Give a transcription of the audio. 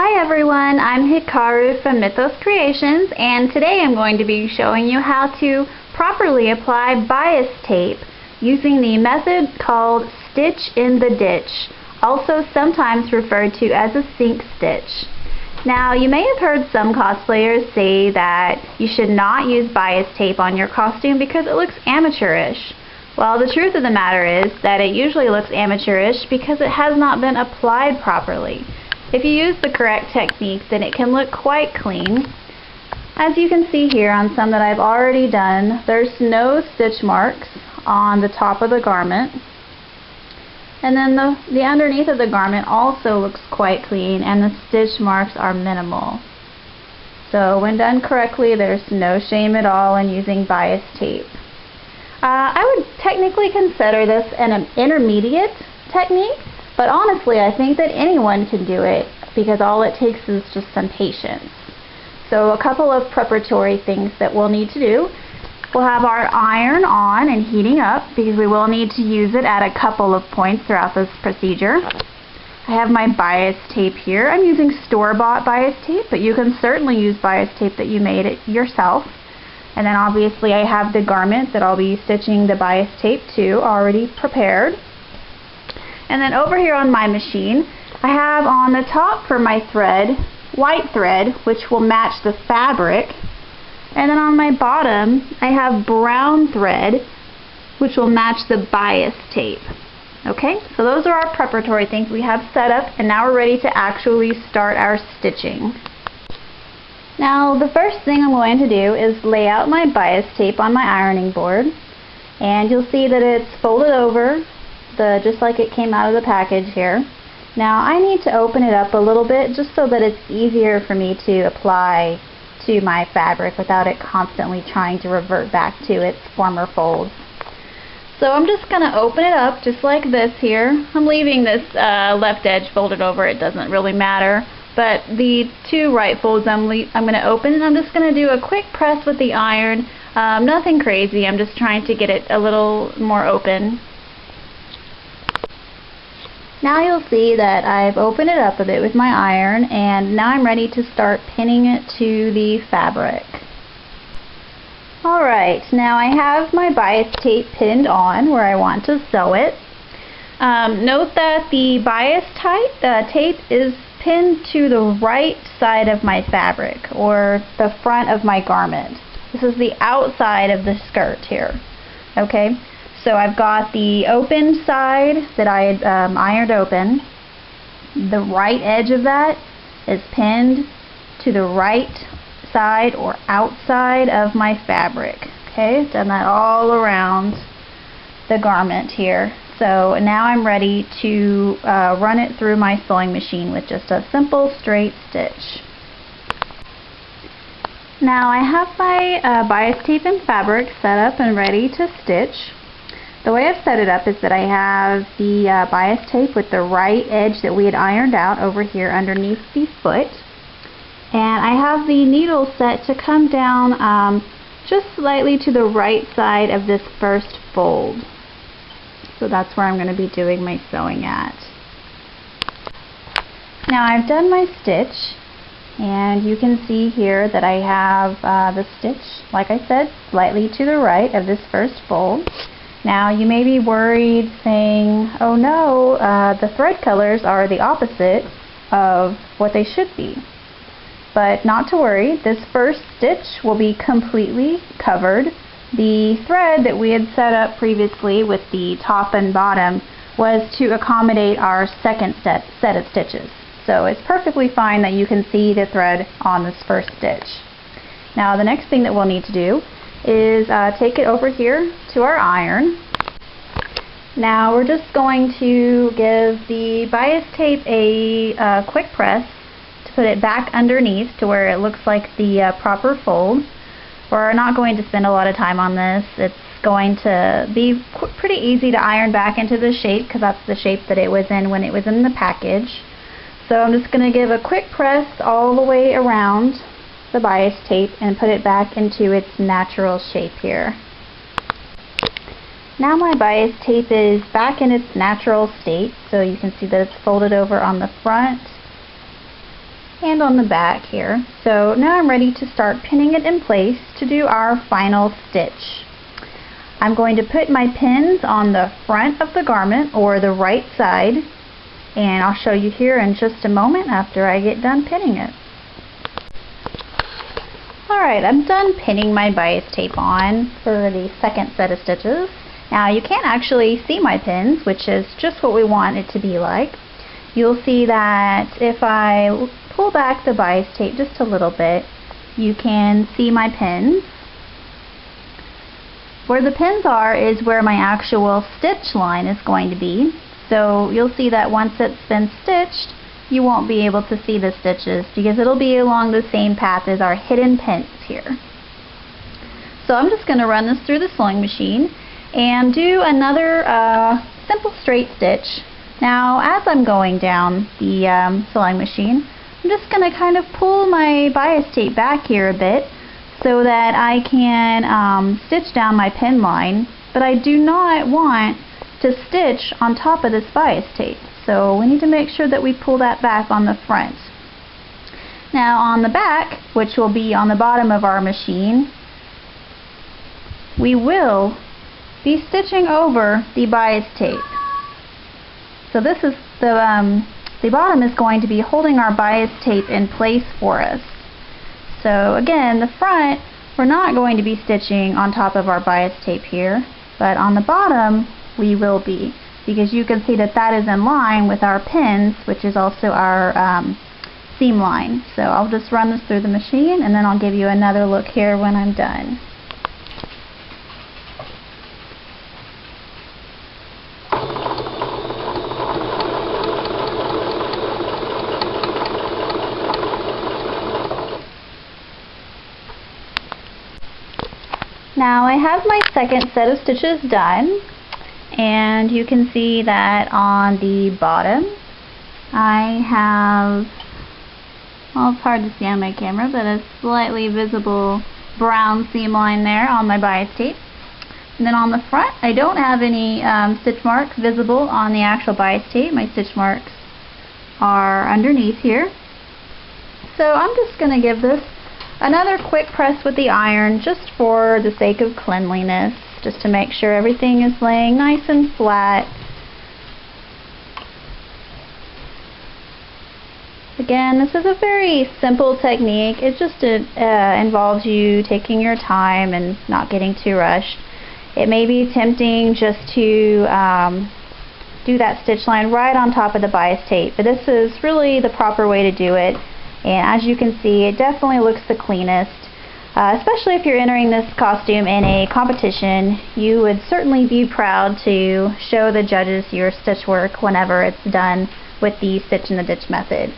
Hi everyone, I'm Hikaru from Mythos Creations, and today I'm going to be showing you how to properly apply bias tape using the method called Stitch in the Ditch, also sometimes referred to as a sink stitch. Now, you may have heard some cosplayers say that you should not use bias tape on your costume because it looks amateurish. Well, the truth of the matter is that it usually looks amateurish because it has not been applied properly. If you use the correct technique, then it can look quite clean. As you can see here on some that I've already done, there's no stitch marks on the top of the garment. And then the underneath of the garment also looks quite clean, and the stitch marks are minimal. So when done correctly, there's no shame at all in using bias tape. I would technically consider this an intermediate technique, but honestly I think that anyone can do it because all it takes is just some patience. So a couple of preparatory things that we'll need to do. We'll have our iron on and heating up because we will need to use it at a couple of points throughout this procedure. I have my bias tape here. I'm using store-bought bias tape, but you can certainly use bias tape that you made it yourself. And then obviously I have the garment that I'll be stitching the bias tape to already prepared. And then over here on my machine, I have on the top for my thread, white thread, which will match the fabric. And then on my bottom, I have brown thread, which will match the bias tape. Okay, so those are our preparatory things we have set up, and now we're ready to actually start our stitching. Now, the first thing I'm going to do is lay out my bias tape on my ironing board, and you'll see that it's folded over, just like it came out of the package here. Now, I need to open it up a little bit just so that it's easier for me to apply to my fabric without it constantly trying to revert back to its former folds. So I'm just going to open it up just like this here. I'm leaving this left edge folded over. It doesn't really matter. But the two right folds I'm going to open, and I'm just going to do a quick press with the iron. Nothing crazy. I'm just trying to get it a little more open. Now you'll see that I've opened it up a bit with my iron, and now I'm ready to start pinning it to the fabric. Alright, now I have my bias tape pinned on where I want to sew it. Note that the bias tape is pinned to the right side of my fabric, or the front of my garment. This is the outside of the skirt here. Okay, so I've got the open side that I had ironed open. The right edge of that is pinned to the right side or outside of my fabric. Okay, done that all around the garment here. So now I'm ready to run it through my sewing machine with just a simple straight stitch. Now I have my bias tape and fabric set up and ready to stitch. The way I've set it up is that I have the bias tape with the right edge that we had ironed out over here underneath the foot. And I have the needle set to come down just slightly to the right side of this first fold. So that's where I'm going to be doing my sewing at. Now I've done my stitch, and you can see here that I have the stitch, like I said, slightly to the right of this first fold. Now you may be worried saying, oh no, the thread colors are the opposite of what they should be. But not to worry, this first stitch will be completely covered. The thread that we had set up previously with the top and bottom was to accommodate our second set of stitches. So it's perfectly fine that you can see the thread on this first stitch. Now the next thing that we'll need to do is take it over here to our iron. Now we're just going to give the bias tape a quick press to put it back underneath to where it looks like the proper fold. We're not going to spend a lot of time on this. It's going to be pretty easy to iron back into the shape because that's the shape that it was in when it was in the package. So I'm just going to give a quick press all the way around the bias tape and put it back into its natural shape here. Now my bias tape is back in its natural state, so you can see that it's folded over on the front and on the back here. So now I'm ready to start pinning it in place to do our final stitch. I'm going to put my pins on the front of the garment, or the right side, and I'll show you here in just a moment after I get done pinning it. Alright, I'm done pinning my bias tape on for the second set of stitches. Now you can't actually see my pins, which is just what we want it to be like. You'll see that if I pull back the bias tape just a little bit, you can see my pins. Where the pins are is where my actual stitch line is going to be. So you'll see that once it's been stitched, you won't be able to see the stitches because it'll be along the same path as our hidden pins here. So I'm just going to run this through the sewing machine and do another simple straight stitch. Now as I'm going down the sewing machine, I'm just going to kind of pull my bias tape back here a bit so that I can stitch down my pin line, but I do not want to stitch on top of this bias tape. So we need to make sure that we pull that back on the front. Now on the back, which will be on the bottom of our machine, we will be stitching over the bias tape. So this is the bottom is going to be holding our bias tape in place for us. So again, the front, we're not going to be stitching on top of our bias tape here, but on the bottom we will be, because you can see that that is in line with our pins, which is also our seam line. So I'll just run this through the machine and then I'll give you another look here when I'm done. Now I have my second set of stitches done, and you can see that on the bottom I have, well, it's hard to see on my camera, but a slightly visible brown seam line there on my bias tape. And then on the front I don't have any stitch marks visible on the actual bias tape. My stitch marks are underneath here. So I'm just going to give this another quick press with the iron just for the sake of cleanliness, just to make sure everything is laying nice and flat. Again, this is a very simple technique. It just involves you taking your time and not getting too rushed. It may be tempting just to do that stitch line right on top of the bias tape, but this is really the proper way to do it. And as you can see, it definitely looks the cleanest. Especially if you're entering this costume in a competition, you would certainly be proud to show the judges your stitch work whenever it's done with the stitch in the ditch method.